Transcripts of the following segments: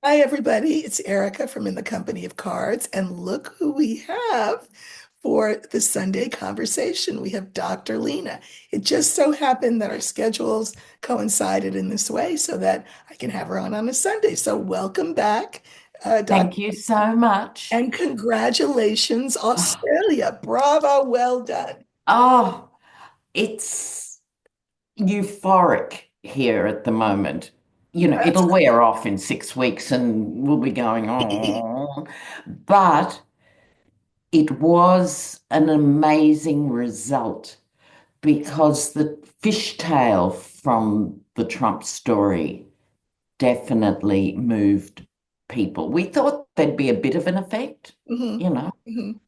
Hi, everybody. It's Erica from In the Company of Cards. And look who we have for the Sunday conversation. We have Dr. Lena. It just so happened that our schedules coincided in this way so that I can have her on a Sunday. So, welcome back, Dr. Thank you so much. And congratulations, Australia. Bravo. Well done. Oh, it's euphoric here at the moment. That's It'll wear off in 6 weeks and we'll be going on. But it was an amazing result because the fishtail from the Trump story definitely moved people. We thought there'd be a bit of an effect, Mhm, you know. mhm.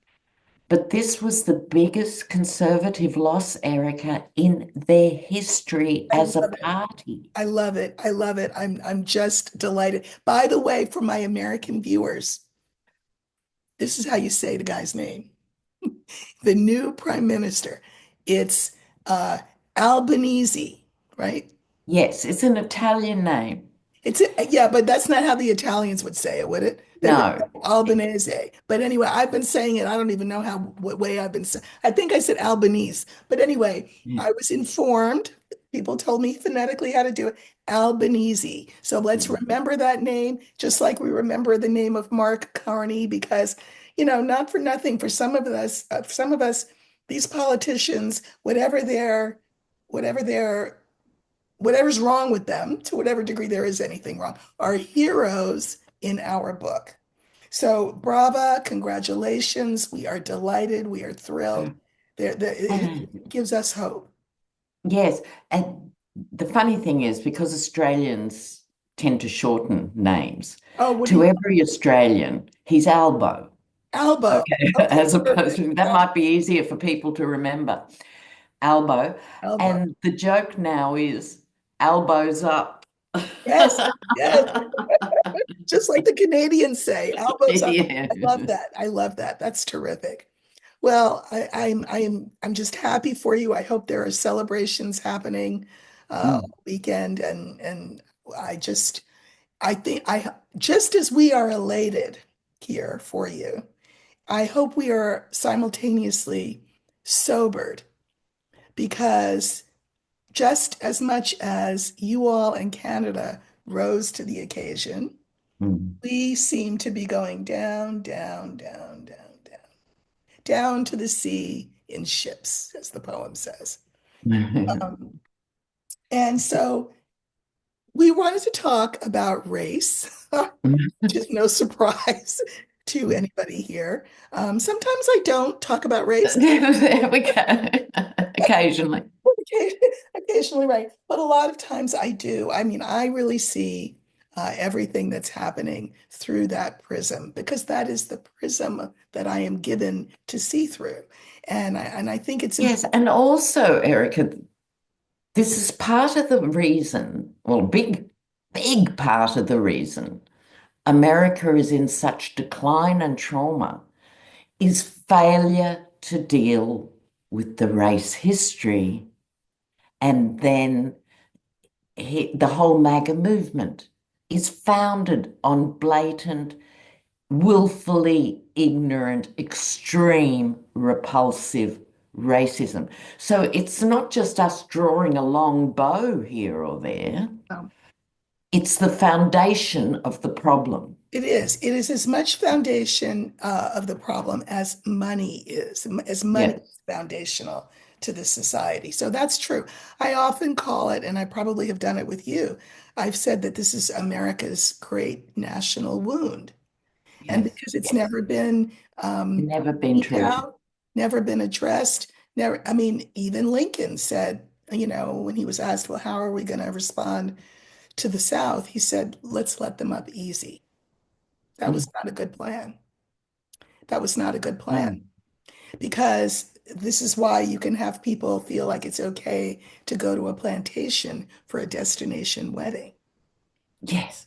But this was the biggest conservative loss, Erica, in their history I as a love it. party. I love it. I love it. I'm just delighted. By the way, for my American viewers, this is how you say the guy's name. The new prime minister. It's uh, Albanese, right? Yes, it's an Italian name. It's yeah, but that's not how the Italians would say it, would it? They would say No. Albanese. But anyway, I've been saying it. I don't even know how what way I've been saying. I think I said Albanese. But anyway, Yeah. I was informed. People told me phonetically how to do it. Albanese. So let's remember that name, just like we remember the name of Mark Carney, because not for nothing, for some of us, these politicians, whatever their whatever's wrong with them, to whatever degree there is anything wrong, are heroes in our book. So, brava, congratulations. We are delighted. We are thrilled. It And gives us hope. yes, and the funny thing is because Australians tend to shorten names, Oh, what do to you, every Australian, he's Albo. Albo? Okay, Okay, as opposed perfect. to that might be easier for people to remember. Albo. Albo. And the joke now is elbows up. Yes, yes. Just like the Canadians say, elbows up. Yeah. I love that. I love that. That's terrific. Well, I'm just happy for you. I hope there are celebrations happening Mm, all weekend, and I just I think I just as we are elated here for you, I hope we are simultaneously sobered because just as much as you all in Canada rose to the occasion, mm. we seem to be going down, down, down, down, down, down to the sea in ships, as the poem says. Um, and so we wanted to talk about race, which is no surprise to anybody here. Sometimes I don't talk about race. There we go. Occasionally. Occasionally, right. But a lot of times I do. I mean, I really see everything that's happening through that prism because that is the prism that I am given to see through. And I think it's Yes, important. and also, Erica, this is part of the reason, well, big part of the reason America is in such decline and trauma is failure to deal with the race history and then the whole MAGA movement is founded on blatant, willfully ignorant, extreme, repulsive racism. So it's not just us drawing a long bow here or there, um, it's the foundation of the problem. It is. It is as much foundation of the problem as money is, as money Yes. is foundational to this society. So that's true. I often call it, and I probably have done it with you. I've said that this is America's great national wound. And Yes. because it's Yes. never been Never been beat treated. out, never been addressed, never, I mean, even Lincoln said, when he was asked, well, how are we going to respond to the South? He said, let's let them up easy. That was Mm. not a good plan. That was not a good plan No. because this is why you can have people feel like it's okay to go to a plantation for a destination wedding. Yes.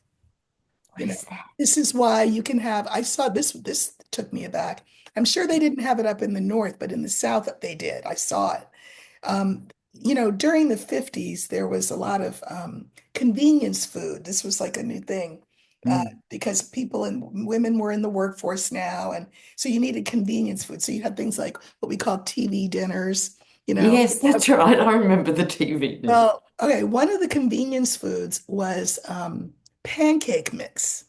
You What know, is that? this is why you can have, I saw this took me aback. I'm sure they didn't have it up in the north, but in the south they did. I saw it. During the 50s, there was a lot of convenience food. This was like a new thing mm. because people and women were in the workforce now. And so you needed convenience food. So you had things like what we call TV dinners, you know. Yes, that's right. I remember the TV dinner. Well, okay, one of the convenience foods was pancake mix.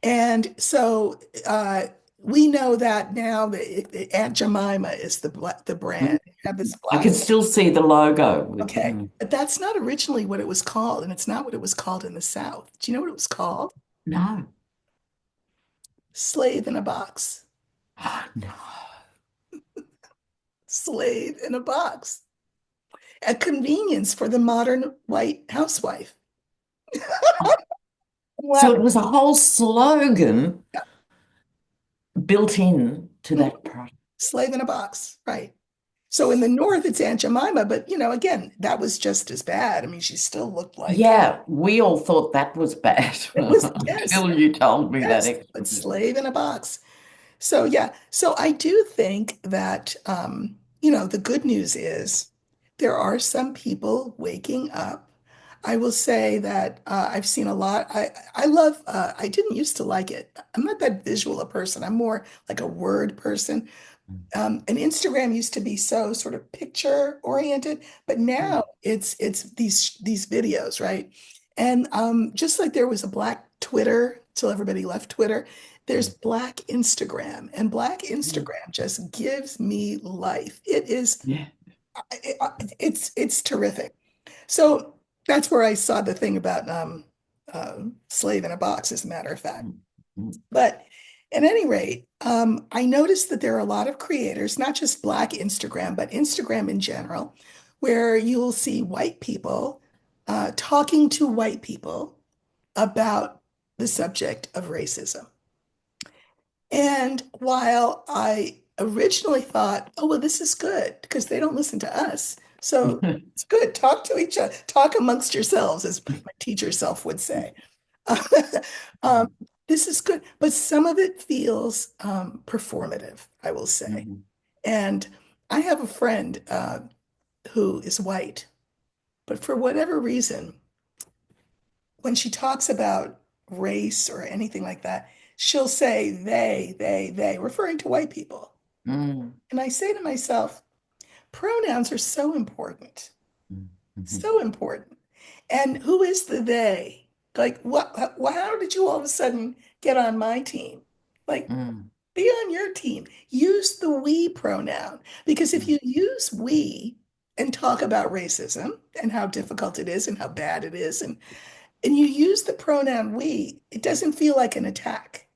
And so we know that now that Aunt Jemima is the Mm. brand. You have this I black. can still see the logo with Okay, the but that's not originally what it was called, and it's not what it was called in the South. Do you know what it was called? no. Slave in a box. No. Slave in a box. A convenience for the modern white housewife. So Wow. it was a whole slogan built in to Mhm. that product. Slave in a box, right? So in the North, it's Aunt Jemima, but again, that was just as bad. I mean, she still looked like Yeah, we all thought that was bad it was, yes, until you told me that yes, but explanation. slave in a box. So yeah, so I do think that the good news is there are some people waking up. I will say that I've seen a lot. I love. I didn't used to like it. I'm not that visual a person. I'm more like a word person. And Instagram used to be so sort of picture oriented, but now Mm, it's these videos, right? And just like there was a black Twitter till everybody left Twitter, there's mm, black Instagram, and black mm. Instagram just gives me life. It is Yeah. it's terrific. So that's where I saw the thing about slave in a box, as a matter of fact. Mm, mm, But at any rate, I noticed that there are a lot of creators, not just Black Instagram, but Instagram in general, where you'll see white people talking to white people about the subject of racism. And while I originally thought, oh, well, this is good because they don't listen to us. So it's good. Talk to each other, talk amongst yourselves, as my teacher self would say. Um, this is good, but some of it feels performative, I will say. mm, And I have a friend who is white, but for whatever reason, when she talks about race or anything like that, she'll say they, referring to white people. mm, And I say to myself, pronouns are so important. mm, mhm, So important. And who is the they? Like, how did you all of a sudden get on my team? Like, mm, be on your team. Use the we pronoun. Because if mm, you use we and talk about racism and how difficult it is and how bad it is, and you use the pronoun we, it doesn't feel like an attack.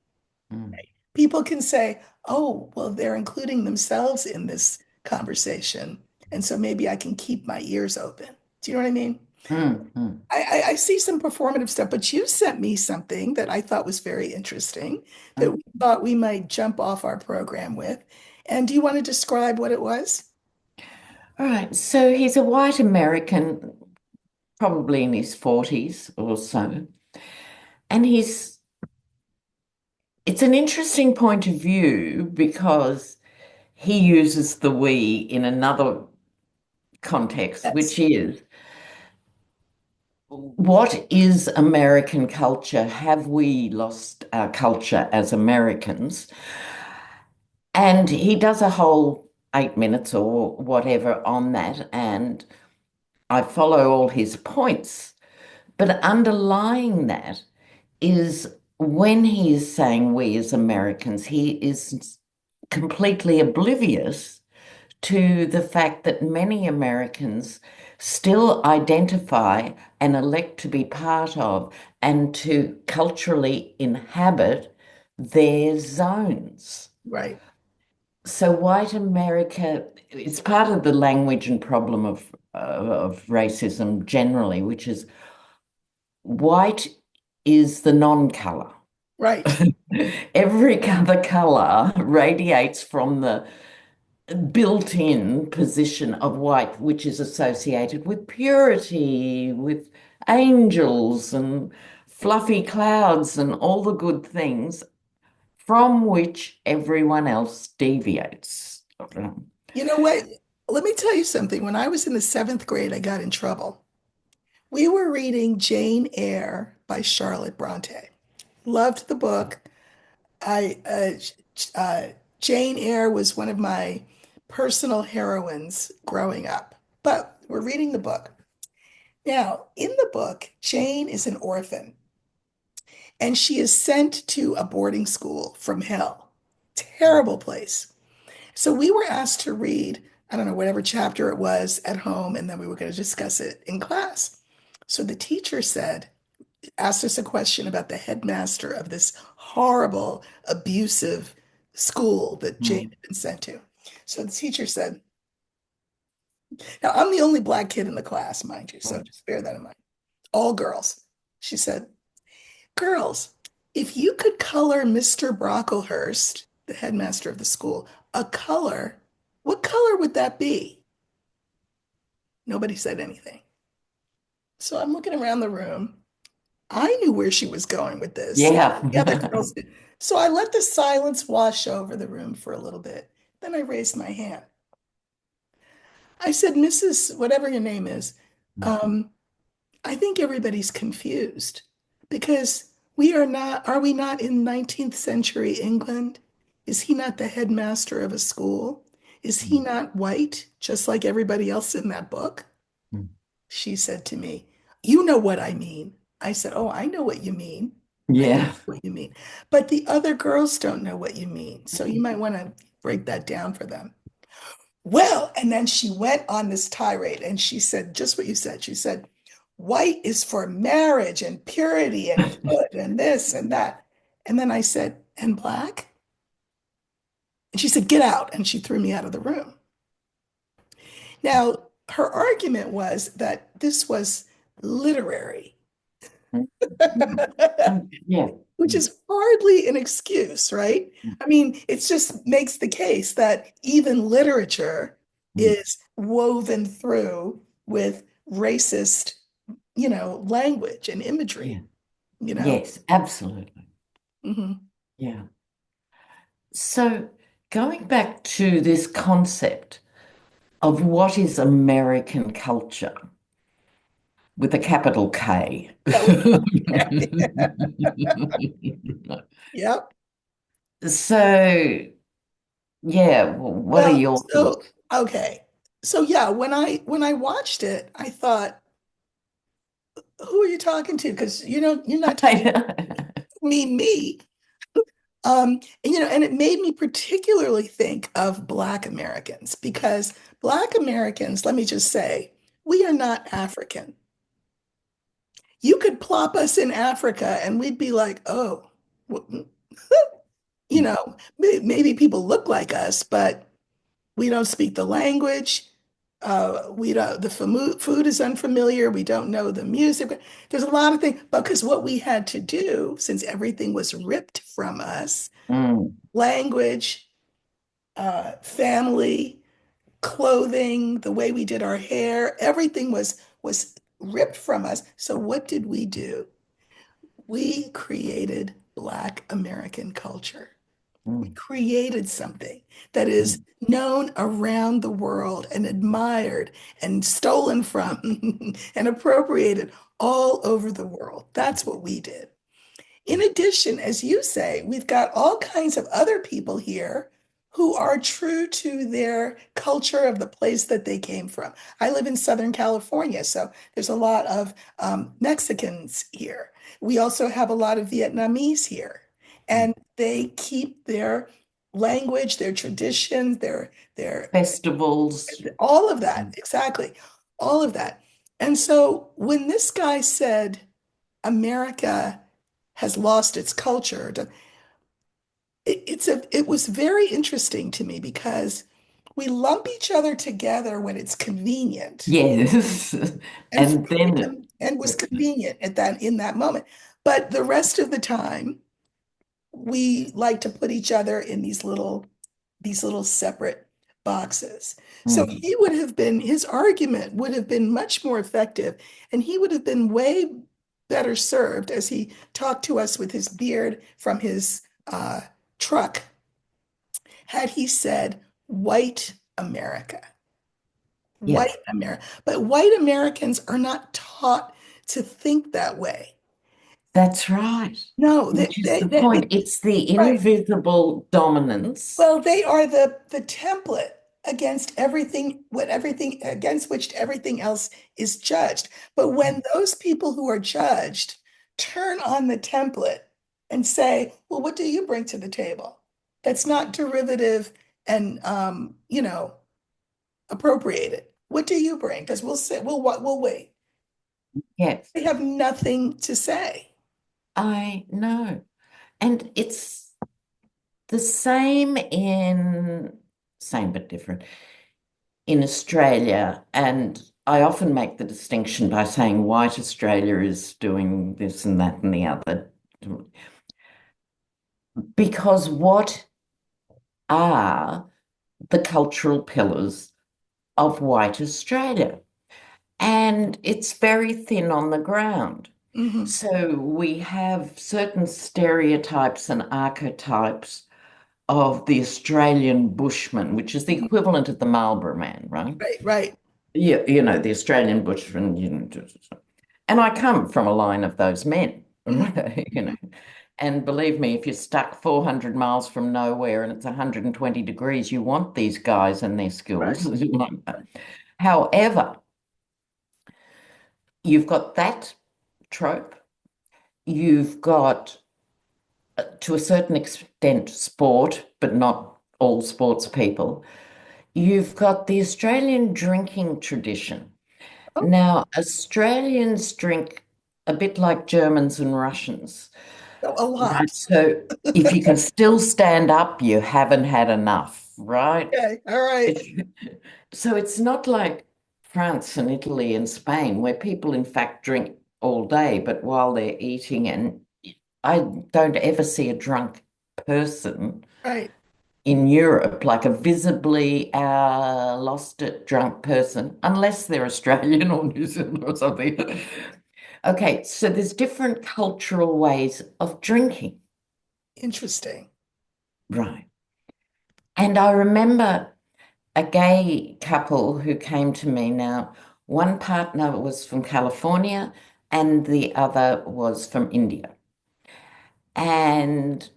mm, People can say, oh, well, they're including themselves in this conversation. And so maybe I can keep my ears open. Do you know what I mean? mm, mm. I see some performative stuff, but you sent me something that I thought was very interesting that Mm. we thought we might jump off our program with. And do you want to describe what it was? All right. So he's a white American, probably in his 40s or so. And it's an interesting point of view because he uses the we in another context, Yes, which is what is American culture? Have we lost our culture as Americans? And he does a whole 8 minutes or whatever on that. And I follow all his points. But underlying that is when he is saying we as Americans, he is completely oblivious to the fact that many Americans still identify and elect to be part of and to culturally inhabit their zones. right, So white America, it's part of the language and problem of racism generally, which is white is the non-color. right. Every other color radiates from the built-in position of white, which is associated with purity, with angels and fluffy clouds and all the good things from which everyone else deviates. You know what? Let me tell you something. When I was in the seventh grade, I got in trouble We were reading Jane Eyre by Charlotte Bronte. Loved the book. I Jane Eyre was one of my personal heroines growing up. But we're reading the book. Now, in the book, Jane is an orphan and she is sent to a boarding school from hell. Terrible place. So we were asked to read, I don't know, whatever chapter it was at home, and then we were going to discuss it in class. So the teacher said, asked us a question about the headmaster of this horrible, abusive school that Jane Mm. had been sent to. So the teacher said, now I'm the only black kid in the class, mind you, so Mm. just bear that in mind. All girls. She said, girls, if you could color Mr. Brocklehurst, the headmaster of the school, a color, what color would that be? Nobody said anything. So I'm looking around the room. I knew where she was going with this. Yeah. The other girls did. So I let the silence wash over the room for a little bit. Then I raised my hand. I said, Mrs. whatever your name is, um, I think everybody's confused because are we not in 19th century England? Is he not the headmaster of a school? Is he not white, just like everybody else in that book? She said to me, you know what I mean. I said, oh, I know what you mean. I think Yeah. what you mean. But the other girls don't know what you mean. So you might want to break that down for them. Well, and then she went on this tirade and she said just what you said. She said, white is for marriage and purity and good and this and that. And then I said, and black? And she said, get out. And she threw me out of the room. Now, her argument was that this was literary, Yeah. which is hardly an excuse, right? I mean, it just makes the case that even literature is woven through with racist, language and Yeah. imagery, you know? Yes, absolutely. Mhm. Yeah. So going back to this concept of what is American culture with a capital K. Yeah, yep. So, yeah, what are Well, your so thoughts? okay. So yeah, when I watched it, I thought, who are you talking to? Because you're not talking to me. And it made me particularly think of Black Americans because Black Americans, let me just say, we are not African. You could plop us in Africa and we'd be like, oh, well, maybe people look like us, but we don't speak the language. We don't, the food is unfamiliar. We don't know the music. There's a lot of things, because what we had to do, since everything was ripped from us, Mm, language, family, clothing, the way we did our hair, everything was ripped from us. So what did we do? We created Black American culture. We mm, created something that is mm, known around the world and admired and stolen from and appropriated all over the world. That's what we did. In addition, as you say, we've got all kinds of other people here who are true to their culture of the place that they came from. I live in Southern California, so there's a lot of Mexicans here. We also have a lot of Vietnamese here, mm. and they keep their language, their traditions, their Festivals. all of that, Mm. exactly, all of that. And so when this guy said America has lost its culture, it was very interesting to me because we lump each other together when it's convenient Yes. and for And then, freedom and was convenient at that in that moment. But the rest of the time, we like to put each other in these little separate boxes. So mm, his argument would have been much more effective, and he would have been way better served as he talked to us with his beard from his truck had he said white America. yeah. White America. But white Americans are not taught. to think that way. That's right. No, Which is the point. It's the right. invisible dominance. Well, they are the template against everything, what everything against which everything else is judged. But when those people who are judged turn on the template and say, "Well, what do you bring to the table?" That's not derivative and appropriated. What do you bring? Because we'll say we'll wait. Yes, They have nothing to say. I know. And it's the same but different in Australia. And I often make the distinction by saying white Australia is doing this and that and the other. Because what are the cultural pillars of white Australia? And it's very thin on the ground. Mhm. So we have certain stereotypes and archetypes of the Australian bushman, which is the equivalent of the Marlborough man, right? Right, right. Yeah, the Australian bushman, and I come from a line of those men, Mhm. you know. And believe me, if you're stuck 400 miles from nowhere and it's 120 degrees, you want these guys and their Right. skills. However, you've got that trope. You've got, to a certain extent, sport, but not all sports people. You've got the Australian drinking tradition. Oh, Now, Australians drink a bit like Germans and Russians, a right? lot. So if you can still stand up, you haven't had enough, right? Okay, all right. It- so it's not like France and Italy and Spain, where people in fact drink all day, but while they're eating, and I don't ever see a drunk person Right. in Europe, like a visibly lost it drunk person, unless they're Australian or New Zealand or something. Okay, so there's different cultural ways of drinking, Interesting. right? And I remember a gay couple who came to me now. One partner was from California and the other was from India. And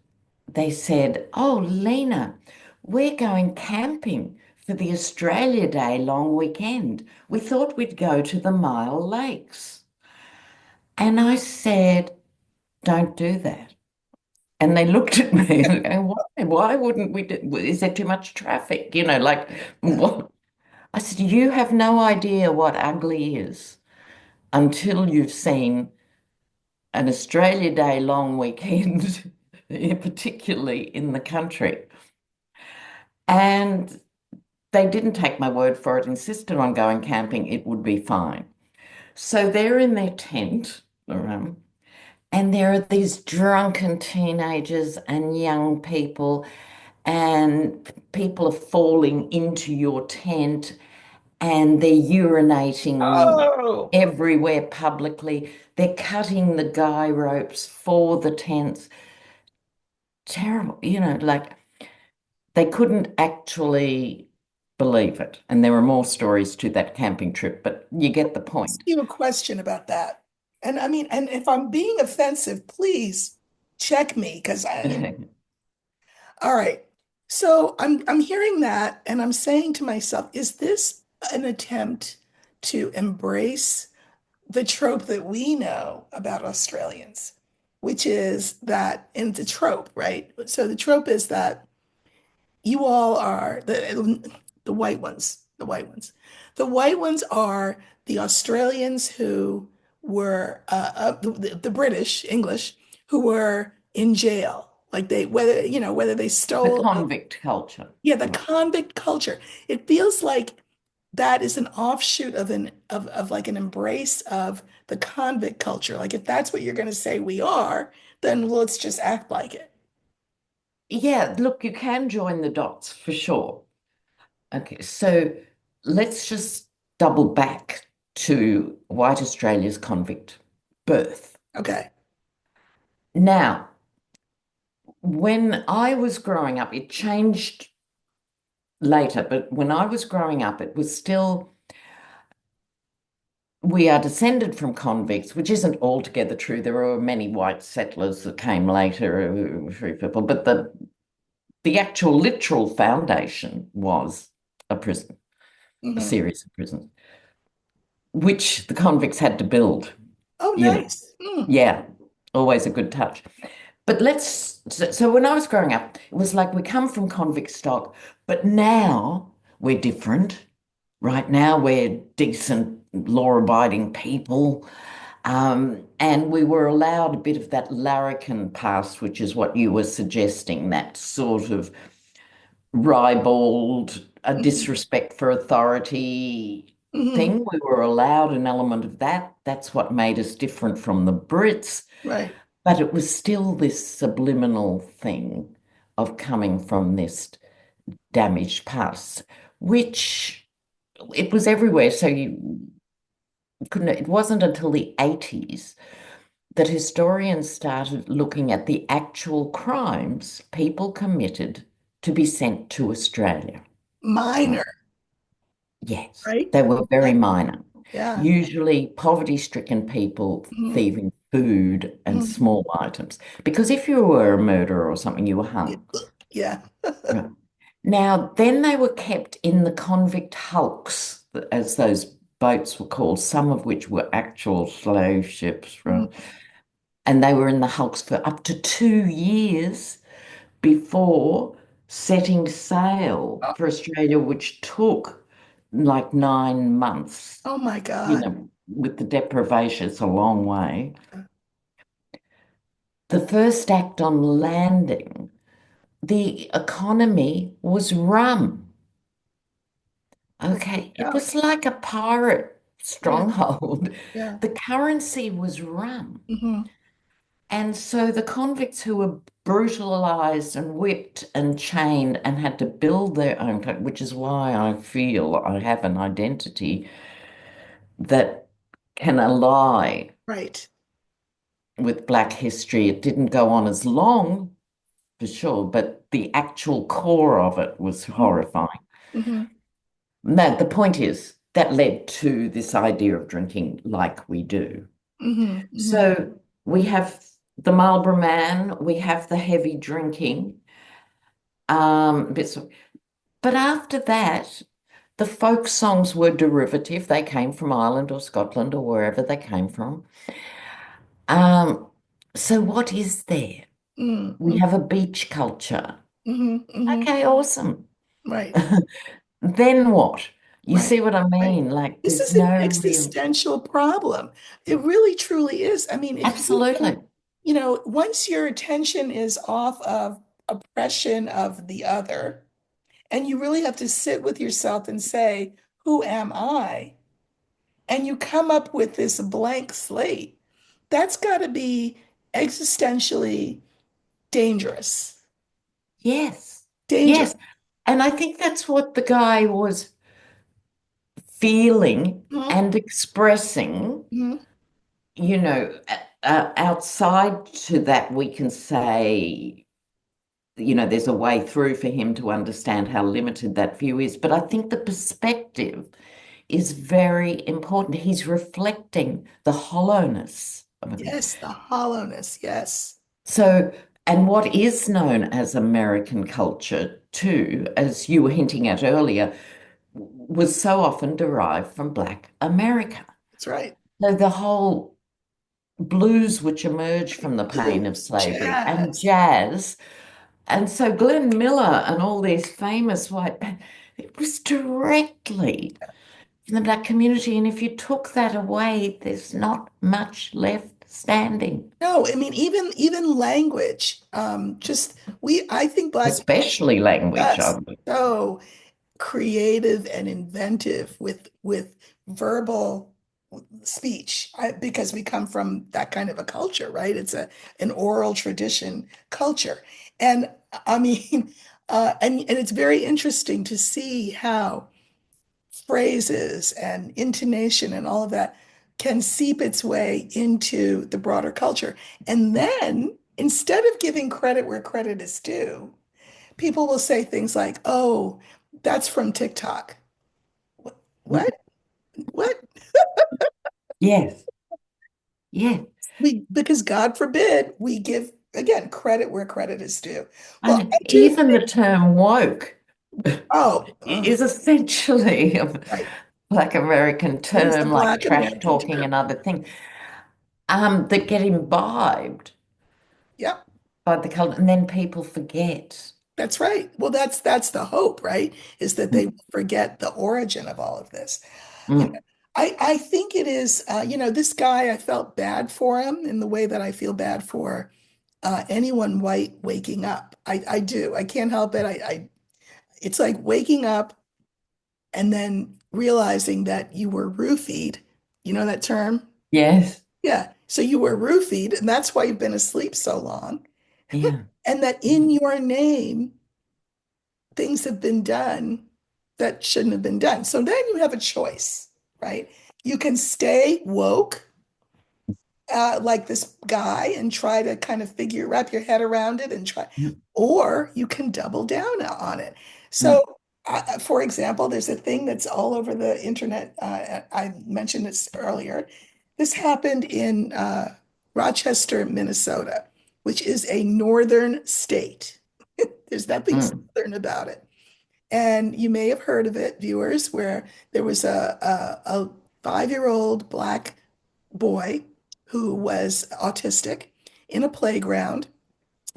they said, "Oh, Lena, we're going camping for the Australia Day long weekend. We thought we'd go to the Mile Lakes." And I said, "Don't do that." And they looked at me and go, "Why? Why wouldn't we do? Is there too much traffic? Like Yeah. what?" I said, "You have no idea what ugly is until you've seen an Australia Day long weekend, particularly in the country." And they didn't take my word for it, insisted on going camping, it would be fine. So they're in their tent, um, and there are these drunken teenagers and young people, and people are falling into your tent, and they're urinating Oh, everywhere publicly. They're cutting the guy ropes for the tents. Terrible, like they couldn't actually believe it. And there were more stories to that camping trip, but you get the ask point. you a question about that. And I mean, and if I'm being offensive, please check me because all right. So I'm hearing that and I'm saying to myself, is this an attempt to embrace the trope that we know about Australians, which is that, and it's a trope, right? So the trope is that you all are the white ones, the white ones. The white ones are the Australians who were the British English who were in jail, like they whether they The stole. convict culture. Yeah, the Right. convict culture. It feels like that is an offshoot of like an embrace of the convict culture. Like if that's what you're going to say we are, then let's just act like it. Yeah, look, you can join the dots for sure. Okay, so let's just double back to white Australia's convict birth. Okay. Now, when I was growing up, it changed later, but when I was growing up, it was still we are descended from convicts, which isn't altogether true. There were many white settlers that came later who were free people, but the actual literal foundation was a prison, a Hmm. series of prisons, which the convicts had to build, Oh, you know. nice. Mm. Yeah, always a good touch. But so when I was growing up, it was like we come from convict stock, but now we're different. Right now, we're decent, law-abiding people. And we were allowed a bit of that larrikin past, which is what you were suggesting, that sort of ribald, a Hmm. disrespect for authority Hmm. thing. We were allowed an element of that. That's what made us different from the Brits. Right. But it was still this subliminal thing of coming from this damaged past, which it was everywhere. So you couldn't, it wasn't until the 80s that historians started looking at the actual crimes people committed to be sent to Australia. Right. Minor, Yes, right? they were Yeah. very minor. Yeah. Usually poverty-stricken people Hmm. thieving food and Hmm. small items. Because if you were a murderer or something, you were Yeah. hung. Yeah. Right. Now, then they were kept in the convict hulks, as those boats were called, some of which were actual slave ships, right? Mhm. And they were in the hulks for up to 2 years before setting sail Oh, for Australia, which took like 9 months, oh my God. with the deprivation, it's a long way. The first act on landing, the economy was rum. Well, Okay, it yeah. was like a pirate Yeah. stronghold. Yeah. The currency was rum. Hmm. And so the convicts who were brutalized and whipped and chained and had to build their own, which is why I feel I have an identity that can ally Right. with Black history. It didn't go on as long, for sure, but the actual core of it was horrifying. Hmm. No, the point is that led to this idea of drinking like we do. Hmm. Hmm. So we have the Marlborough Man, we have the heavy drinking. Bits but after that, the folk songs were derivative. They came from Ireland or Scotland or wherever they came from. Um, so what is there? We Hmm. have a beach culture. Hmm. Hmm. Okay, awesome. Right. Then what? You Right. see what I Right. mean? Like This there's is an no real, existential problem. It really truly is. I mean, if you absolutely. can, once your attention is off of oppression of the other, and you really have to sit with yourself and say, who am I? And you come up with this blank slate, that's got to be existentially dangerous. Yes. Dangerous. Yes. And I think that's what the guy was feeling Mhm. and expressing, Mhm. outside to that, we can say, there's a way through for him to understand how limited that view is. But I think the perspective is very important. He's reflecting the hollowness of a thing. Yes, the hollowness. Yes. So, and what is known as American culture, too, as you were hinting at earlier, was so often derived from Black America. That's right. So the whole blues which emerged from the pain of Blues, slavery and jazz. jazz. And so Glenn Miller and all these famous white bands, it was directly from the Black community. And if you took that away, there's not much left standing, No, I mean even language. Just I think Black people especially language. are so creative and inventive with verbal speech because we come from that kind of a culture, right? It's an oral tradition culture. And I mean, and it's very interesting to see how phrases and intonation and all of that can seep its way into the broader culture. And then instead of giving credit where credit is due, people will say things like, oh, that's from TikTok. What? What? What? Yes. Yes. We, because God forbid we give, again, credit where credit is due. Well, I And do even the think, term woke oh, is essentially a right. Black American It is the term, like Black trash American talking term. and other things, that get imbibed Yep, by the culture, and then people forget. that's right. Well, that's the hope, right? Is that they Mm, will forget the origin of all of this. You know, mm, I think it is, this guy, I felt bad for him in the way that I feel bad for anyone white waking up. I do. I can't help it. It's like waking up and then realizing that you were roofied. You know that term? yes. Yeah. So you were roofied, and that's why you've been asleep so long. Yeah. And that in your name, things have been done that shouldn't have been done. So then you have a choice, right? You can stay woke, like this guy, and try to kind of wrap your head around it and try, Mm, or you can double down on it. mm, So, for example, there's a thing that's all over the internet. I mentioned this earlier. This happened in Rochester, Minnesota, which is a northern state. There's nothing mm. southern about it. And you may have heard of it, viewers, where there was a 5-year-old black boy who was autistic in a playground.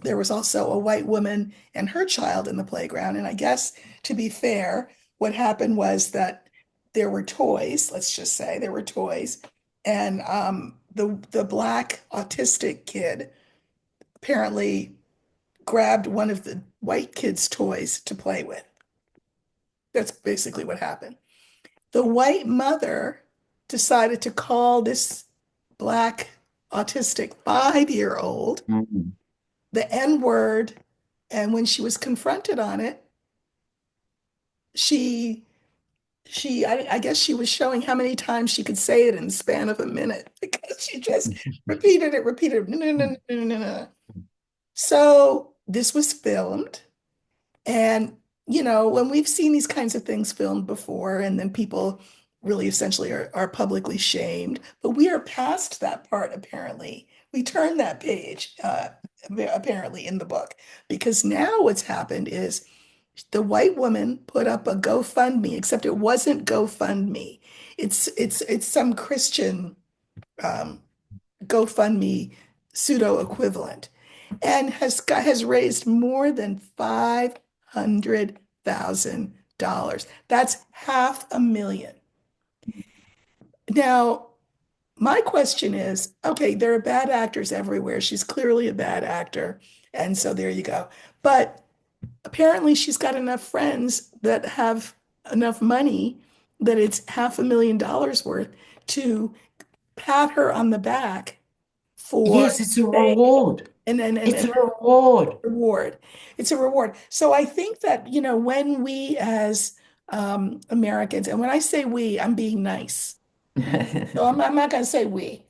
There was also a white woman and her child in the playground. And I guess, to be fair, what happened was that there were toys, let's just say there were toys, and the black autistic kid apparently grabbed one of the white kid's toys to play with. That's basically what happened. The white mother decided to call this black autistic 5-year-old Mm. the N word. And when she was confronted on it, she I guess she was showing how many times she could say it in the span of a minute because she just repeated it. No, no, no, Mm. no, no, no, no. So this was filmed. And, when we've seen these kinds of things filmed before, and then people really essentially are publicly shamed, but we are past that part, apparently. We turned that page, apparently, in the book, because now what's happened is the white woman put up a GoFundMe, except it wasn't GoFundMe. It's some Christian um, GoFundMe pseudo equivalent and has raised more than $500,000. That's 500,000. Now, my question is, okay, there are bad actors everywhere. She's clearly a bad actor. And so there you go. But apparently she's got enough friends that have enough money that it's $500,000 worth to pat her on the back for Yes, it's a saying, reward. It's and a reward. reward. It's a reward. So I think that, when we as Americans, and when I say we, I'm being nice. So I'm not going to say we.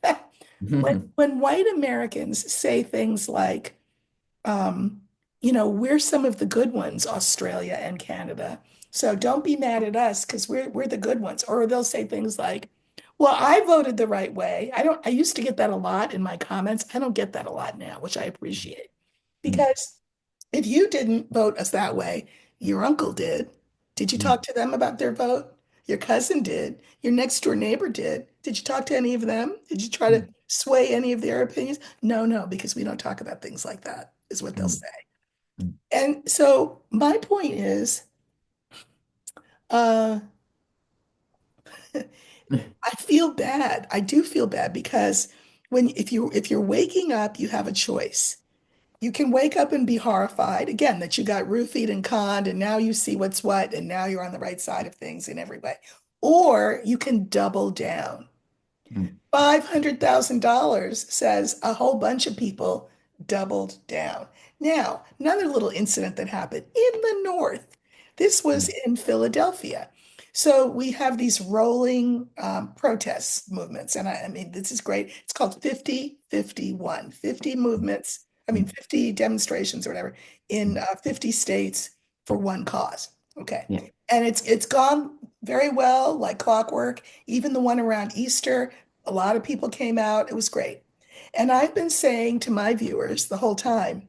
When white Americans say things like, um, we're some of the good ones, Australia and Canada. So don't be mad at us because we're the good ones. Or they'll say things like, well, I voted the right way. I used to get that a lot in my comments. I don't get that a lot now, which I appreciate. Because if you didn't vote us that way, your uncle did. Did you talk to them about their vote? Your cousin did. Your next door neighbor did. Did you talk to any of them? Did you try to sway any of their opinions? No, no, because we don't talk about things like that, is what they'll say. And so my point is, uh, I feel bad. I do feel bad because if you're waking up, you have a choice. You can wake up and be horrified again that you got roofied and conned, and now you see what's what, and now you're on the right side of things in every way. Or you can double down. $500,000 says a whole bunch of people doubled down. Now, another little incident that happened in the North. This was in Philadelphia. So we have these rolling protest movements. And I mean, this is great. It's called 50-51, 50 movements, 50 demonstrations or whatever in 50 states for one cause. Okay. And it's gone very well, like clockwork. Even the one around Easter, A lot of people came out. It was great. And I've been saying to my viewers the whole time,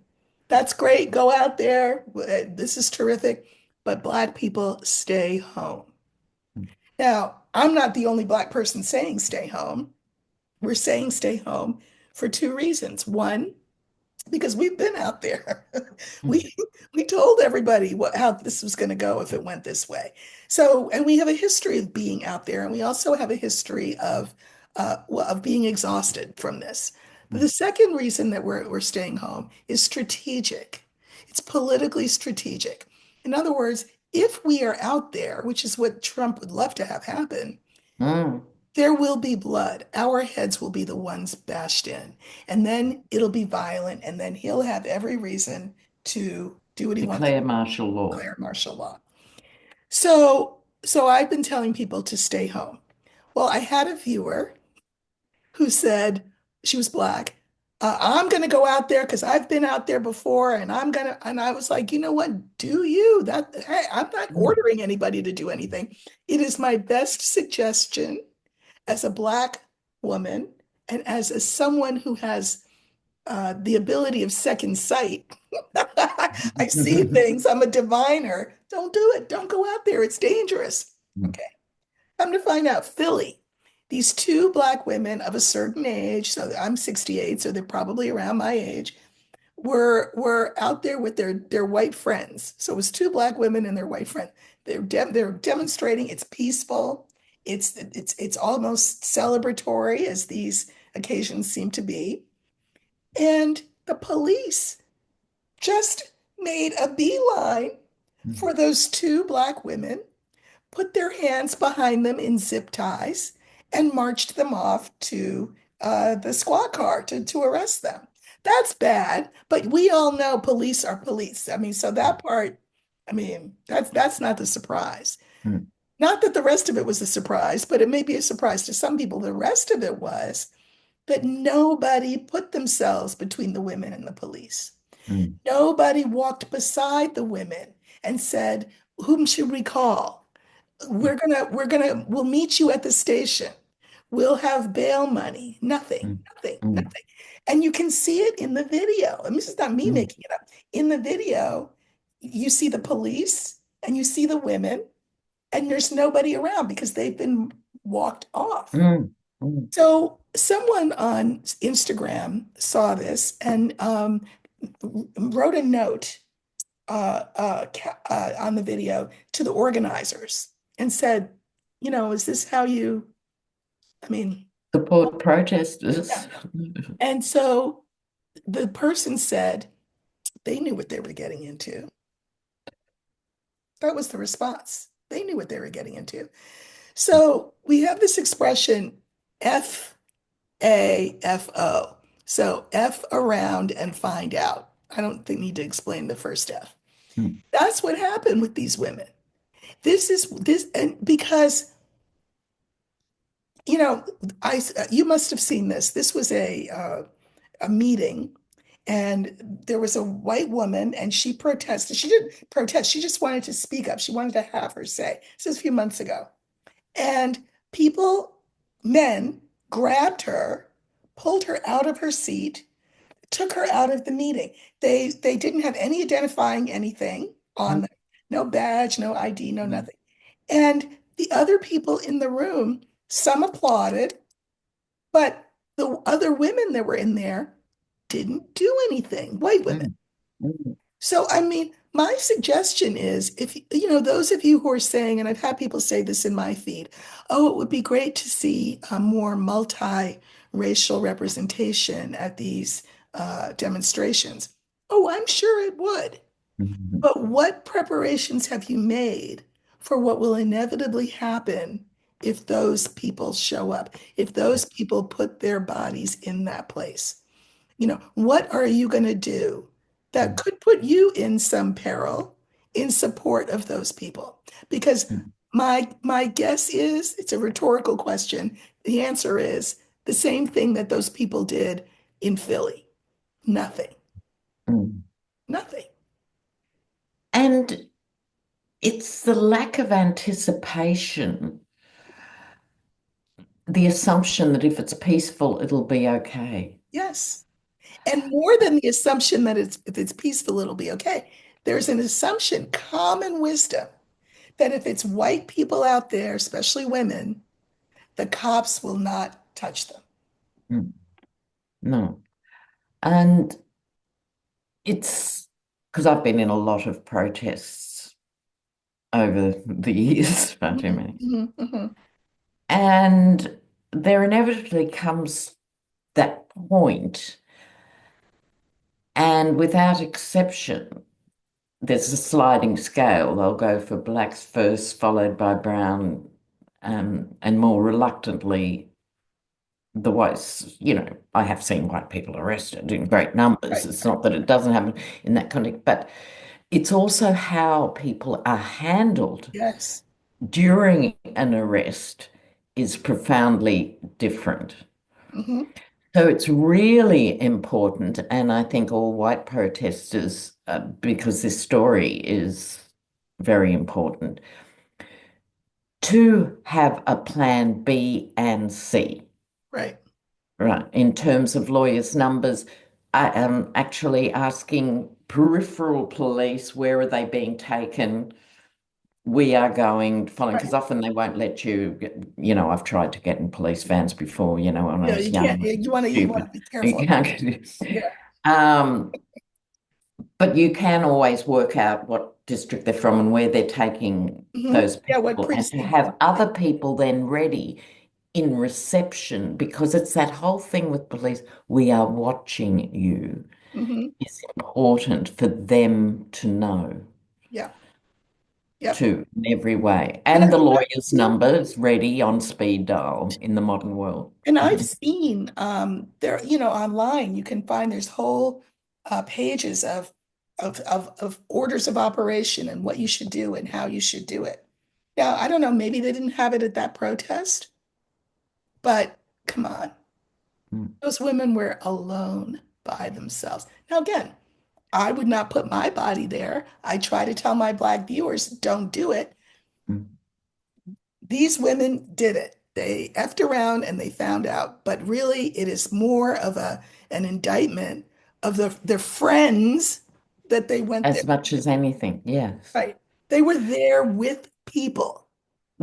that's great. Go out there. This is terrific. But Black people stay home. Now, I'm not the only Black person saying stay home. We're saying stay home for two reasons. One, because we've been out there. Mm. We we told everybody how this was going to go if it went this way. So, and we have a history of being out there, and we also have a history of of being exhausted from this. But the second reason that we're staying home is strategic. It's politically strategic. In other words, if we are out there, which is what Trump would love to have happen, Mm. there will be blood. Our heads will be the ones bashed in. And then it'll be violent. And then he'll have every reason to do what he wants to Declare martial law. declare martial law. So I've been telling people to stay home. Well, I had a viewer who said she was Black. I'm going to go out there because I've been out there before, and and I was like, you know what? Do you that? Hey, I'm not Mm. ordering anybody to do anything. It is my best suggestion as a Black woman and as someone who has the ability of second sight. I see things. I'm a diviner. Don't do it. Don't go out there. It's dangerous. Okay. Come to find out, Philly, these two Black women of a certain age, so I'm 68, so they're probably around my age, were out there with their white friends. So it was two Black women and their white friend. They're demonstrating. It's peaceful. It's almost celebratory as these occasions seem to be. And the police just made a beeline Mm. for those two Black women, put their hands behind them in zip ties, and marched them off to the squad car to arrest them. That's bad, but we all know police are police. I mean, so that part, I mean, that's not the surprise. Mm. Not that the rest of it was a surprise, but it may be a surprise to some people. The rest of it was that nobody put themselves between the women and the police. Mm. Nobody walked beside the women and said, "Whom should we call? We'll meet you at the station. We'll have bail money." Nothing, Mm. nothing, Mm. nothing. And you can see it in the video. And this is not me Mm. making it up. In the video, you see the police and you see the women, and there's nobody around because they've been walked off. Mm. Mm. So someone on Instagram saw this and wrote a note on the video to the organizers and said, is this how you, I mean, Support yeah. protesters. And so the person said they knew what they were getting into. That was the response. They knew what they were getting into. So we have this expression FAFO. So F around and find out. I don't think need to explain the first F. Mm. That's what happened with these women. And because I you must have seen this. This was a meeting, and there was a white woman, and she protested. She didn't protest. She just wanted to speak up. She wanted to have her say. This was a few months ago, and men, grabbed her, pulled her out of her seat, took her out of the meeting. They didn't have any identifying anything on Mm. them. No badge, no ID, no Mm. nothing. And the other people in the room, some applauded, but the other women that were in there didn't do anything, white women. Mm. Mm. So, I mean, my suggestion is if, those of you who are saying, and I've had people say this in my feed, oh, it would be great to see a more multi-racial representation at these demonstrations. Oh, I'm sure it would. Mm. But what preparations have you made for what will inevitably happen if those people show up, if those people put their bodies in that place? What are you going to do that Mm. could put you in some peril in support of those people? Because Mm. my guess is it's a rhetorical question. The answer is the same thing that those people did in Philly. Nothing, Mm. nothing. And it's the lack of anticipation the assumption that if it's peaceful, it'll be okay. Yes. And more than the assumption that it's if it's peaceful, it'll be okay. There's an assumption, common wisdom, that if it's white people out there, especially women, the cops will not touch them. Mm, no. And it's because I've been in a lot of protests over the years, far too Mhm, many. mhm, mhm. And there inevitably comes that point, and without exception, there's a sliding scale. They'll go for blacks first, followed by brown, and more reluctantly, the whites. I have seen white people arrested in great numbers. Right, It's right. not that it doesn't happen in that context, but it's also how people are handled Yes. during an arrest is profoundly different. Hmm. So it's really important, and I think all white protesters, because this story is very important, to have a plan B and C, Right. right? In terms of lawyers' numbers, I am actually asking peripheral police, where are they being taken? We are going following, because Right. often they won't let you I've tried to get in police vans before, when I Yeah, was you young can't. and You want stupid. to be You careful. can't get Yeah. um, but you can always work out what district they're from and where they're taking Hmm. those Yeah, what people, and to precinct? have other people then ready in reception, because it's that whole thing with police, we are watching you, Hmm. is important for them to know. Yeah. Yep. Too, in every way. And And the I've lawyer's seen, number is ready on speed dial in the modern world. and I've seen there, online you can find there's whole pages of orders of operation and what you should do and how you should do it. Now, I don't know, maybe they didn't have it at that protest, but come on. Mm, Those women were alone by themselves. Now, again, I would not put my body there. I try to tell my Black viewers, don't do it. mm. These women did it. They effed around and they found out. But really, it is more of an indictment of their friends that they went there. As much as anything, yes. Right. They were there with people.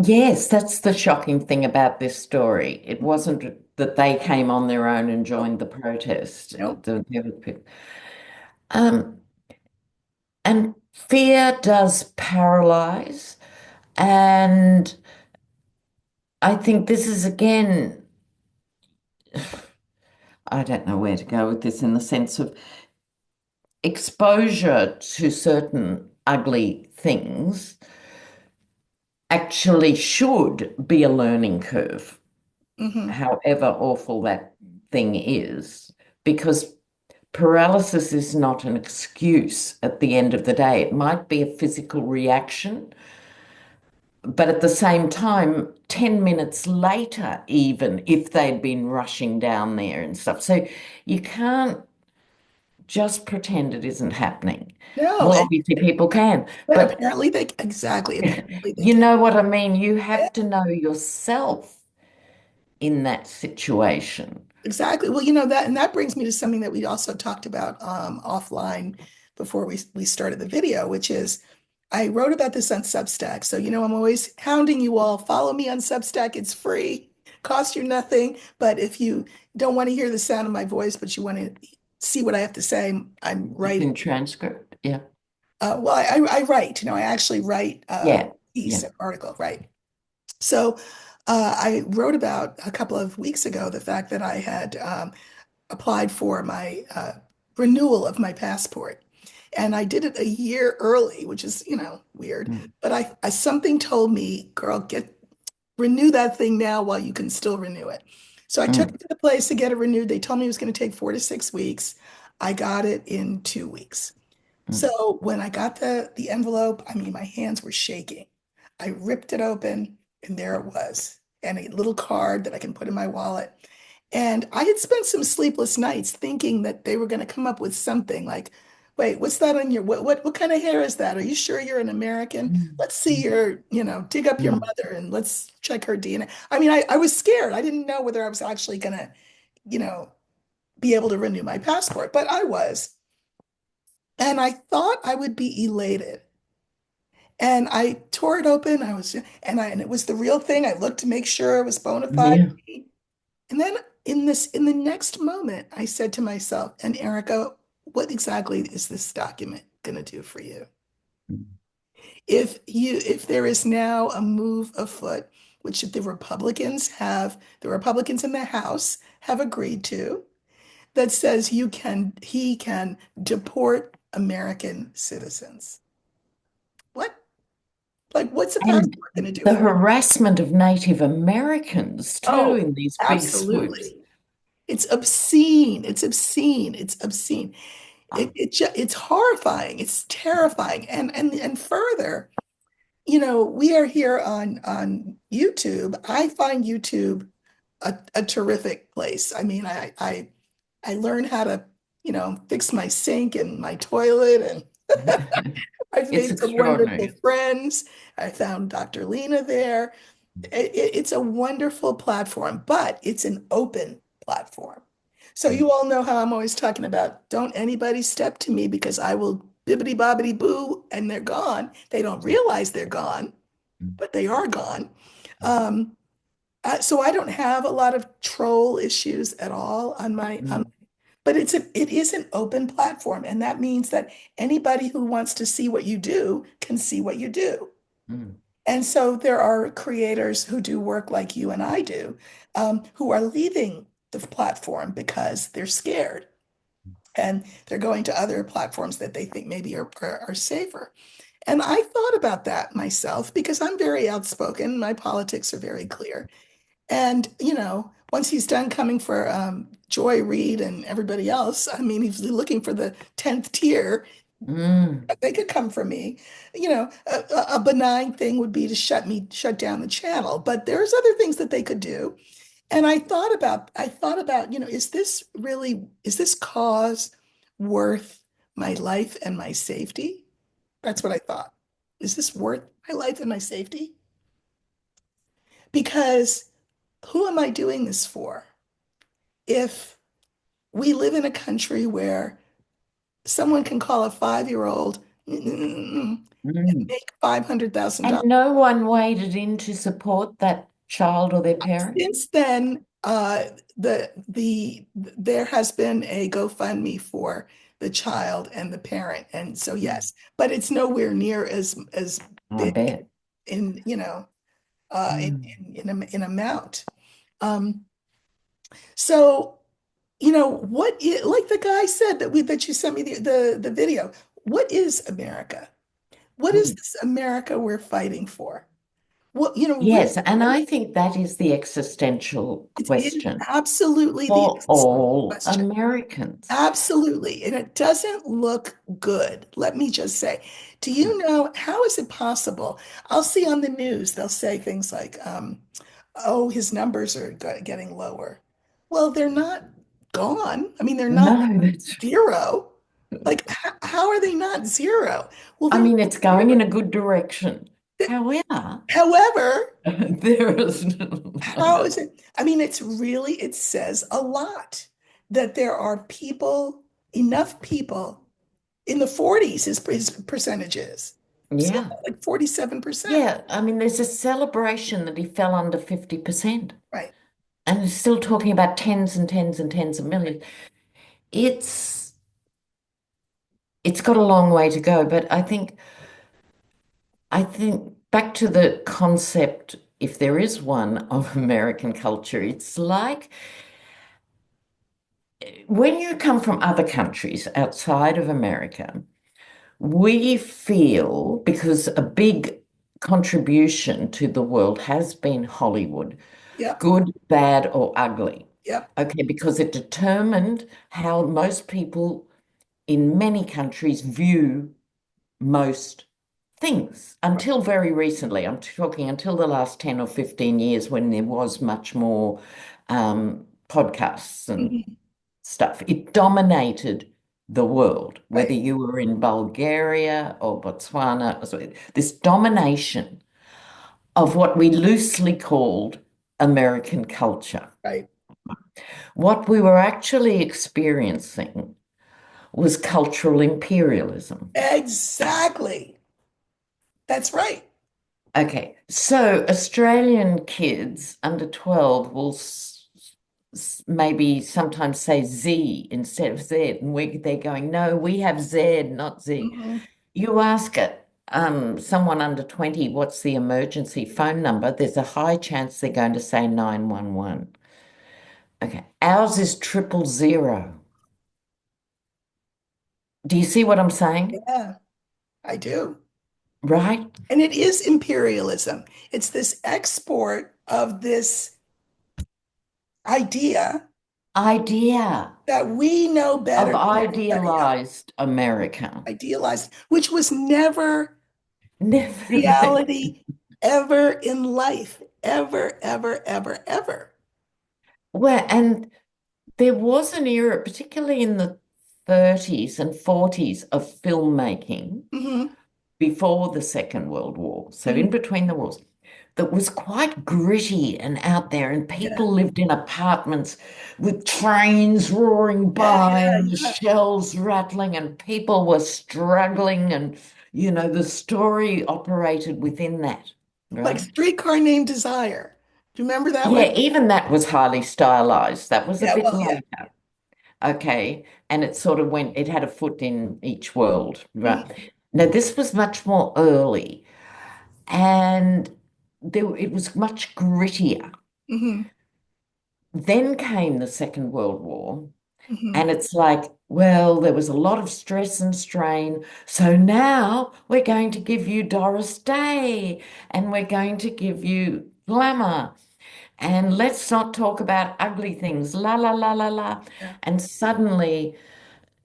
Yes, that's the shocking thing about this story. It wasn't that they came on their own and Nope. joined the protest. Nope. Um, and fear does paralyze. And I think this is again, I don't know where to go with this in the sense of exposure to certain ugly things actually should be a learning curve, Hmm. however awful that thing is, because paralysis is not an excuse at the end of the day. It might be a physical reaction, but at the same time, 10 minutes later, even if they'd been rushing down there and stuff. So you can't just pretend it isn't happening. No, Well, obviously people can, but but apparently apparently they you can. know what I mean? You Yeah, have to know yourself in that situation. exactly. Well, that and that brings me to something that we also talked about offline before we started the video, which is I wrote about this on Substack. So, I'm always hounding you all. Follow me on Substack. It's free, costs you nothing. But if you don't want to hear the sound of my voice, but you want to see what I have to say, I'm It's writing. in transcript. Yeah. Well, I write, I actually write Yeah. piece, Yeah. an article, right? So I wrote about a couple of weeks ago the fact that I had applied for my renewal of my passport. And I did it a year early, which is, weird. Mm, But something told me, girl, renew that thing now while you can still renew it. So I took mm, it to the place to get it renewed. They told me it was going to take 4 to 6 weeks. I got it in 2 weeks. mm, So when I got the envelope, I mean, my hands were shaking. I ripped it open, and there it was, and a little card that I can put in my wallet. And I had spent some sleepless nights thinking that they were going to come up with something like, Wait, what's that on your what kind of hair is that? Are you sure you're an American? Mm. Let's see your, dig up your Mm. mother and let's check her DNA. I mean, I was scared. I didn't know whether I was actually gonna, you know, be able to renew my passport, but I was. And I thought I would be elated. And I tore it open. And it was the real thing. I looked to make sure it was bona fide. Yeah. And then in the next moment, I said to myself, and Erica, what exactly is this document going to do for you? If there is now a move afoot, which the Republicans in the House have agreed to, that says he can deport American citizens. What? Like, what's a And passport going to do the for you? harassment of Native Americans too Oh, in these big swoops. absolutely. It's obscene. It's obscene. It's obscene. Uh, It's horrifying. It's terrifying. And further, we are here on YouTube. I find YouTube a terrific place. I mean, I learned how to, fix my sink and my toilet, and I've It's made some wonderful extraordinary. friends. I found Dr. Lena there. It's a wonderful platform, but it's an open platform. So Mm. you all know how I'm always talking about, don't anybody step to me because I will bibbity bobbity boo and they're gone. They don't realize they're gone, Mm. but they are gone. Um, so I don't have a lot of troll issues at all Mm. but it is an open platform, and that means that anybody who wants to see what you do can see what you do. Mm. And so there are creators who do work like you and I do, who are leaving the platform because they're scared and they're going to other platforms that they think maybe are safer. And I thought about that myself because I'm very outspoken. My politics are very clear. And, once he's done coming for Joy Reid and everybody else, I mean, he's looking for the 10th tier. Mm. They could come for me. A benign thing would be to shut down the channel, but there's other things that they could do. And I thought about, is this cause worth my life and my safety? That's what I thought. Is this worth my life and my safety? Because who am I doing this for? If we live in a country where someone can call a 5-year-old and Mm. make $500,000. And no one waded in to support that child or their parent? Since then, there has been a GoFundMe for the child and the parent, and so Mm. yes, but it's nowhere near as I big bet. in Mm. in amount. Um, so like the guy said that you sent me the video. What is America? What is Mm. this America we're fighting for? Really, Yes, and I think that is the existential it is question absolutely the for all question. Americans. Absolutely. And it doesn't look good. Let me just say, do you know how is it possible? I'll see on the news, they'll say things like, oh, his numbers are getting lower. Well, they're not gone. I mean, they're not No, that's, zero. Like, how are they not zero? Well, I they're mean, not it's going zero. in a good direction. However, However, there is, how is it? I mean, it says a lot that there are enough people in the 40s, his percentage is. yeah, Like 47%. yeah. I mean, there's a celebration that he fell under 50%, Right. and he's still talking about tens and tens and tens of millions. It's it's got a long way to go, but I think back to the concept, if there is one, of American culture, it's like when you come from other countries outside of America, we feel because a big contribution to the world has been Hollywood, Yep. good, bad, or ugly. Yep. Okay, because it determined how most people in many countries view most things Right. until very recently. I'm talking until the last 10 or 15 years when there was much more podcasts and Mhm. stuff. It dominated the world, whether Right, you were in Bulgaria or Botswana, this domination of what we loosely called American culture. right. What we were actually experiencing was cultural imperialism. Exactly. That's right. Okay, so Australian kids under 12 will maybe sometimes say Z instead of Z, and they're going, no, we have Z, not Z. Mhm. You ask it, someone under 20, what's the emergency phone number? There's a high chance they're going to say 911. Okay, ours is 000. Do you see what I'm saying? Yeah, I do. Right? And it is imperialism. It's this export of this idea Idea that we know of better than everybody else, idealized America. idealized, which was never Never. reality ever in life, ever, ever, ever, ever. Well, and there was an era, particularly in the 30s and 40s, of filmmaking Hmm. before the Second World War, so in Hmm. between the wars, that was quite gritty and out there, and Yeah, people lived in apartments with trains roaring yeah, by yeah, and the yeah. shells rattling, and people were struggling, and the story operated within that, Like right? Streetcar Named Desire. Do you remember that one? Yeah, even that was highly stylized. That was a Yeah, bit well, yeah. later. Okay. And it sort of went, it had a foot in each world, right? Hmm. Now, this was much more early and it was much grittier. Hmm. Then came the Second World War, Hmm. and it's like, well, there was a lot of stress and strain. So now we're going to give you Doris Day and we're going to give you glamour. And let's not talk about ugly things, la, la, la, la, la. Yeah. And suddenly,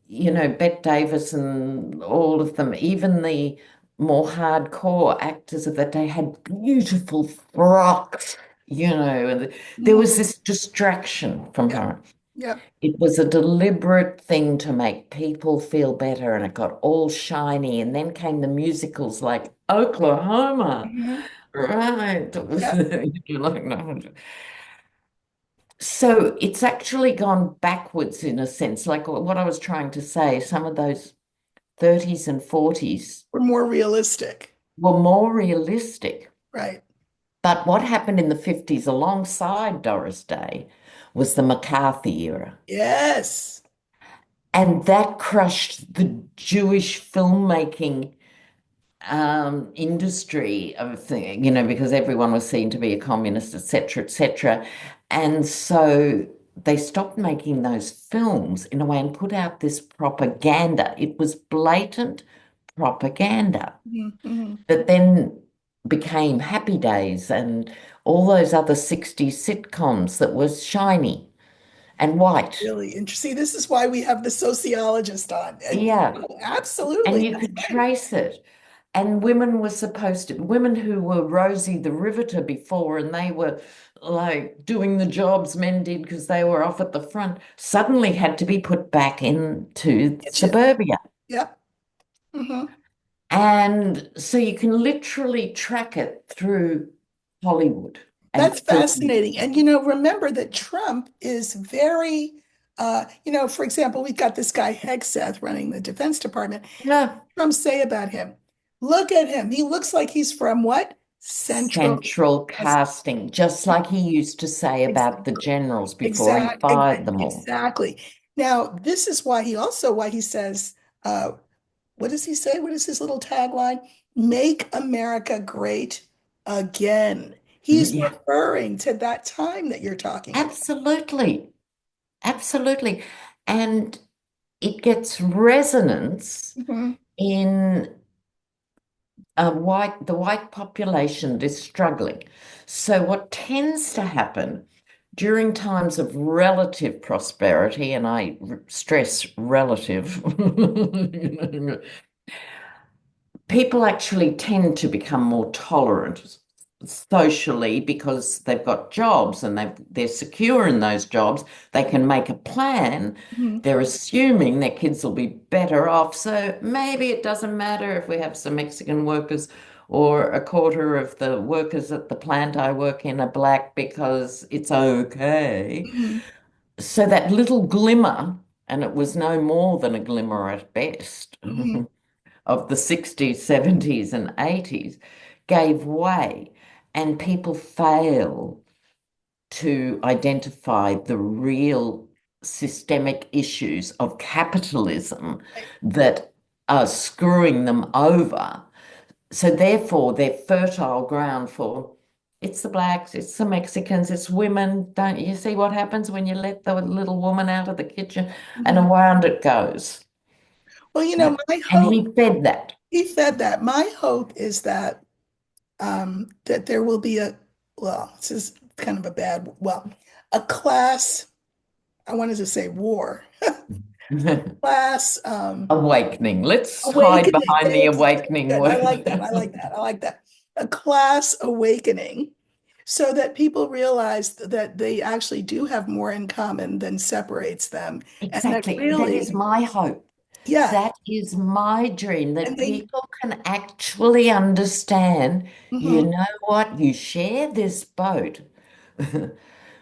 Bette Davis and all of them, even the more hardcore actors of that day had beautiful frocks, and there Hmm. was this distraction from Yep. her. Yep. It was a deliberate thing to make people feel better, and it got all shiny. And then came the musicals like Oklahoma, Hmm. right? Yep. You're like, no. So it's actually gone backwards in a sense, like what I was trying to say, some of those 30s and 40s We're more realistic. were more realistic. Right. But what happened in the 50s alongside Doris Day was the McCarthy era. Yes. And that crushed the Jewish filmmaking industry of because everyone was seen to be a communist, etc., etc. And so they stopped making those films in a way and put out this propaganda. It was blatant propaganda Hmm. that then became Happy Days and all those other 60s sitcoms that was shiny and white. Really interesting. This is why we have the sociologist on. And Yeah. oh, And absolutely. you That's could right. trace it. And women who were Rosie the Riveter before, and they were like doing the jobs men did because they were off at the front, suddenly had to be put back into Kitchen. suburbia. Yep. Hmm. And so you can literally track it through Hollywood and That's film. fascinating. And remember that Trump is very, for example, we've got this guy Hegseth running the Defense Department. Yeah, Trump say about him, look at him. He looks like he's from what? Central. central casting, just like he used to say about the generals before he fired them all. Exactly. Now, this is why he says, uh, what does he say? What is his little tagline? Make America great again. He's Yeah, referring to that time that you're talking about. absolutely. Absolutely. And it gets resonance Mhm. in the white population that is struggling. So what tends to happen during times of relative prosperity, and I stress relative, people actually tend to become more tolerant. socially because they've got jobs and they're secure in those jobs. They can make a plan. Mhm. They're assuming their kids will be better off. So maybe it doesn't matter if we have some Mexican workers or a quarter of the workers at the plant I work in are black because it's okay. Mhm. So that little glimmer, and it was no more than a glimmer at best, Mhm. of the 60s, 70s, and 80s gave way, and people fail to identify the real systemic issues of capitalism Right. that are screwing them over. So, therefore, they're fertile ground for it's the blacks, it's the Mexicans, it's women. Don't you see what happens when you let the little woman out of the kitchen? And Mhm. around it goes. Well, my And hope, he fed that. he said that. My hope is that that there will be well, this is kind of a bad, well, a class, I wanted to say war, class Awakening. Let's hide awakening. behind the Thank you. awakening Good. I like that. word. I like that. I like that. A class awakening so that people realize that they actually do have more in common than separates them. And that Exactly. That is really, my hope. yeah. That is my dream And that they, people can actually understand, you mhm, know what, you share this boat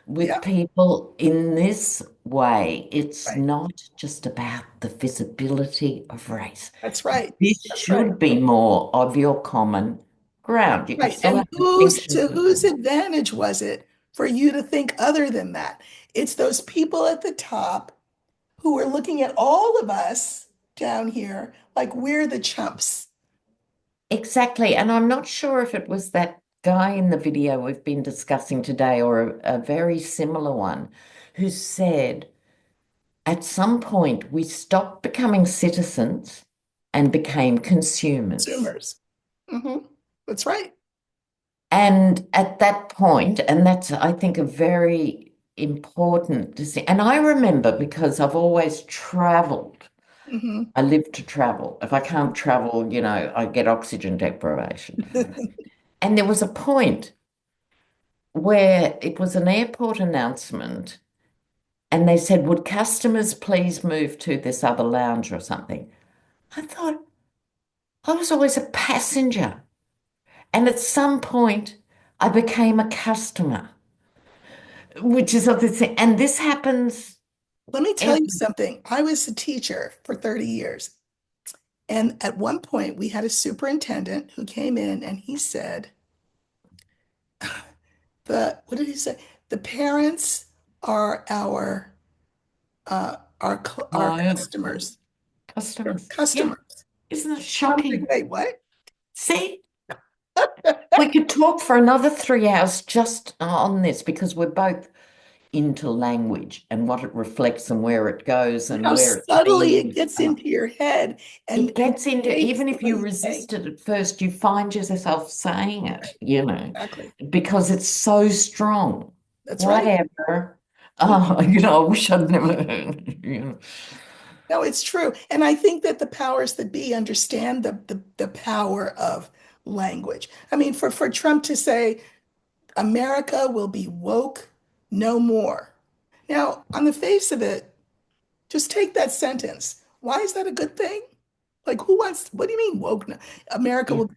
with yeah, people in this way. It's right. not just about the visibility of race. That's right. This That's right. should be more of your common ground. You can Right. still And have distinctions. whose advantage was it for you to think other than that? It's those people at the top who are looking at all of us down here like we're the chumps. Exactly. And I'm not sure if it was that guy in the video we've been discussing today or a very similar one who said at some point we stopped becoming citizens and became consumers. Consumers. Hmm. That's right. And at that point, and that's, I think, a very important distinction. And I remember because I've always traveled. Hmm. I live to travel. If I can't travel, I get oxygen deprivation. And there was a point where it was an airport announcement, and they said, would customers please move to this other lounge or something? I thought, I was always a passenger. And at some point, I became a customer, which is obviously, and this happens Let me tell you every, something. I was a teacher for 30 years. And at one point, we had a superintendent who came in and he said, what did he say? The parents are our clients, customers. They're customers. Yeah, customers. isn't it I was like, shocking? wait, what? See, we could talk for another 3 hours just on this because we're both into language and what it reflects and where it goes and How where it's being subtly it used. gets into your head It and gets into, shapes even the if way you you think. resist it at first, you find yourself saying Right. it, Exactly. because it's so strong. That's right. Whatever. Mhm. Oh, I wish I'd never. No, it's true. And I think that the powers that be understand the power of language. I mean, for Trump to say America will be woke no more. Now, on the face of it, just take that sentence. Why is that a good thing? Like, who wants, what do you mean woke? No? America Yeah, will,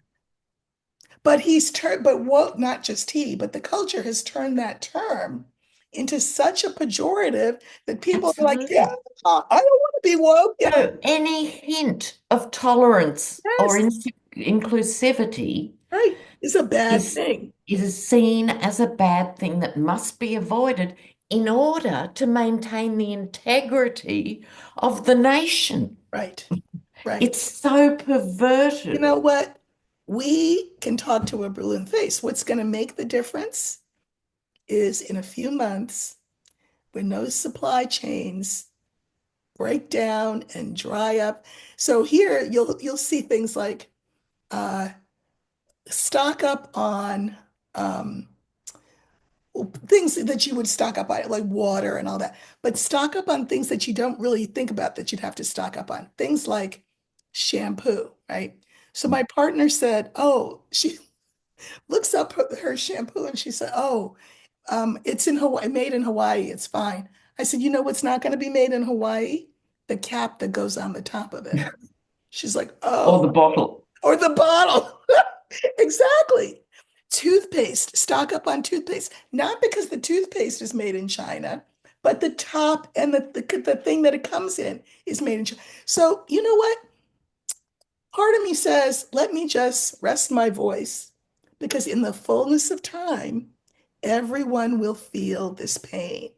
but he's turned, but woke, not just he, but the culture has turned that term into such a pejorative that people are like, yeah, absolutely. I don't want to be woke. Yeah. So any hint of tolerance or Yes. inclusivity Right. It's a bad is thing. is seen as a bad thing that must be avoided in order to maintain the integrity of the nation. Right. Right. It's so You know perverted. what? We can talk to a balloon face. What's going to make the difference is in a few months when those supply chains break down and dry up. So here you'll see things like uh, stock up on um, things that you would stock up on, like water and all that, but stock up on things that you don't really think about that you'd have to stock up on. Things like shampoo, right? So my partner said, "Oh, looks up her shampoo and she said, "Oh, it's in Hawaii, made in Hawaii. It's fine." I said, "You know what's not going to be made in Hawaii? The cap that goes on the top of it." She's like, Or "Oh, the bottle. or the bottle." Exactly. Toothpaste, stock up on toothpaste, not because the toothpaste is made in China, but the top and the thing that it comes in is made in China. So, you know what? Part of me says, let me just rest my voice because in the fullness of time, everyone will feel this pain.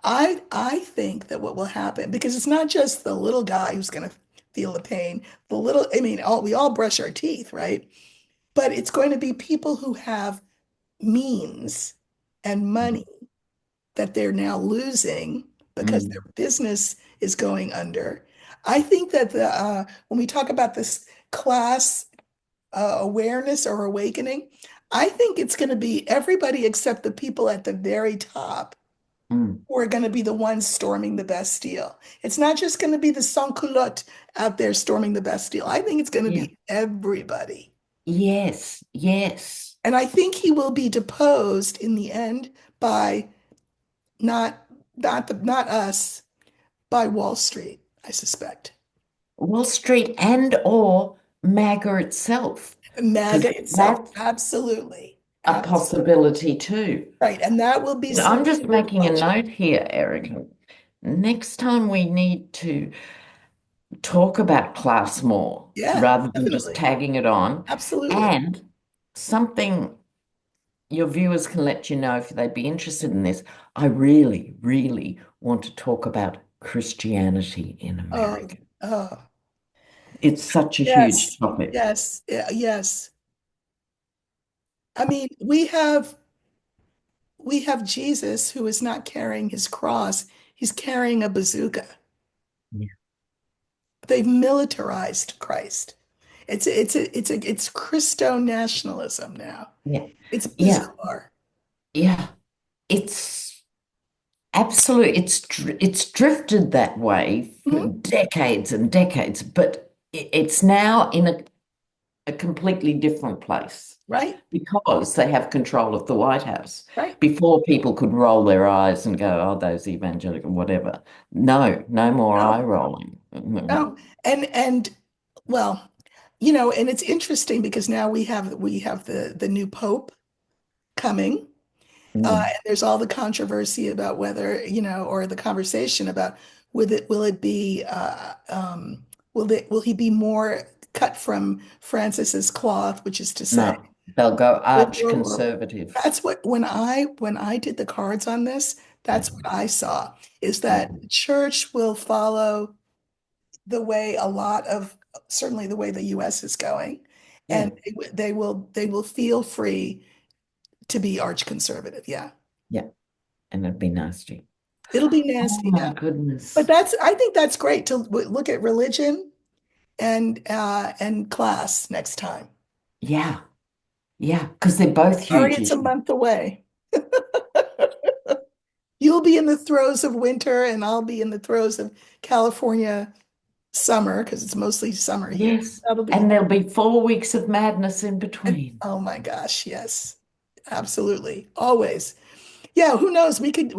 I think that what will happen, because it's not just the little guy who's going to feel the pain, the little, I mean, we all brush our teeth, right? But it's going to be people who have means and money that they're now losing because their Mm, business is going under. I think that when we talk about this class awareness or awakening, I think it's going to be everybody except the people at the very top mm. who are going to be the ones storming the Bastille. It's not just going to be the sans-culottes out there storming the Bastille. I think it's going to Yeah. be everybody. Yes, yes. And I think he will be deposed in the end by not not us, by Wall Street, I suspect. Wall Street and or MAGA itself, because MAGA itself, that's absolutely. a possibility too. Right. And that will be But I'm something just worth making a watching. note here, Erica. Next time we need to talk about class more Yeah, rather than just definitely. tagging it on. Absolutely. And something your viewers can let you know if they'd be interested in this. I really, really want to talk about Christianity in Oh, America. oh, It's such a huge yes. topic. Yes. Yeah, yes. I mean, we have Jesus who is not carrying his cross. He's carrying a bazooka. Yeah. They've militarized Christ. It's Christo nationalism now. Yeah. It's Yeah. bizarre, Yeah. It's absolute. It's drifted that way for mhm, decades and decades, but it's now in a completely different place right? because they have control of the White House. Right. Before people could roll their eyes and go, "Oh, those evangelical, whatever." No, no more eye No, rolling. no. And well, and it's interesting because now we have the new Pope coming. Mm. And there's all the controversy about whether, or the conversation about will it be will he be more cut from Francis's cloth, which is to say No, they'll go arch liberal or conservative. that's what when I did the cards on this, Yeah, that's what I saw is yeah, that the church will follow the way a lot of certainly the way the US is going, yeah, and they will feel free to be arch conservative. Yeah. yeah. And it'd be nasty. It'll be Oh nasty. my Yeah. But goodness. I think that's great to look at religion and class next time. Yeah, yeah, because they're both Sorry, huge it's a issues. month away. You'll be in the throes of winter, and I'll be in the throes of California summer because it's mostly summer here. Yes, That'll be, and there'll be 4 weeks of madness in and between. oh my gosh, yes, absolutely, always. Yeah, who knows? We could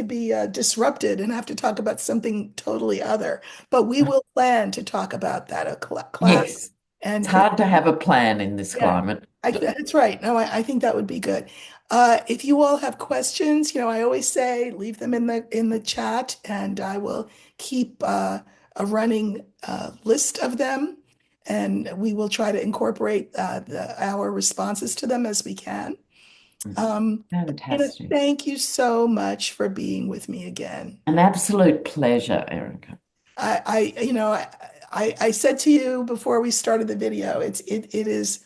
be disrupted and have to talk about something totally other. But we will plan to talk about that a class Yes, and it's hard to have a plan in this yeah, climate. that's right. No, I think that would be good. If you all have questions, I always say leave them in the chat, and I will keep a running list of them, and we will try to incorporate our responses to them as we can. Fantastic. Thank you so much for being with me again. An absolute pleasure, Erica. I said to you before we started the video, it is.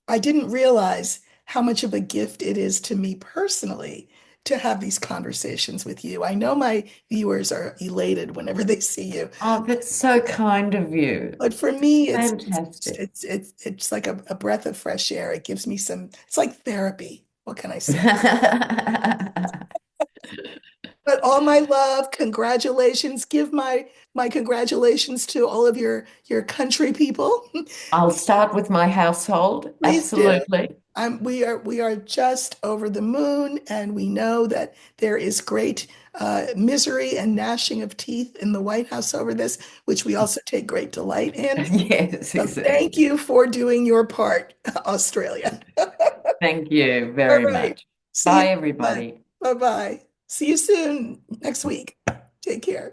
I didn't realize how much of a gift it is to me personally to have these conversations with you. I know my viewers are elated whenever they see you, Oh, that's so kind of you. but for me, Fantastic. it's like a breath of fresh air. It gives me some. It's like therapy. What can I say? But all my love, congratulations. Give my congratulations to all of your country people. I'll start with my household. Please do. Absolutely. We are just over the moon, and we know that there is great misery and gnashing of teeth in the White House over this, which we also take great delight in. Yes, So thank exactly. you for doing your part, Australia. Thank you All very right. much. See you. Bye, everybody. Bye bye. See you soon next week. Take care.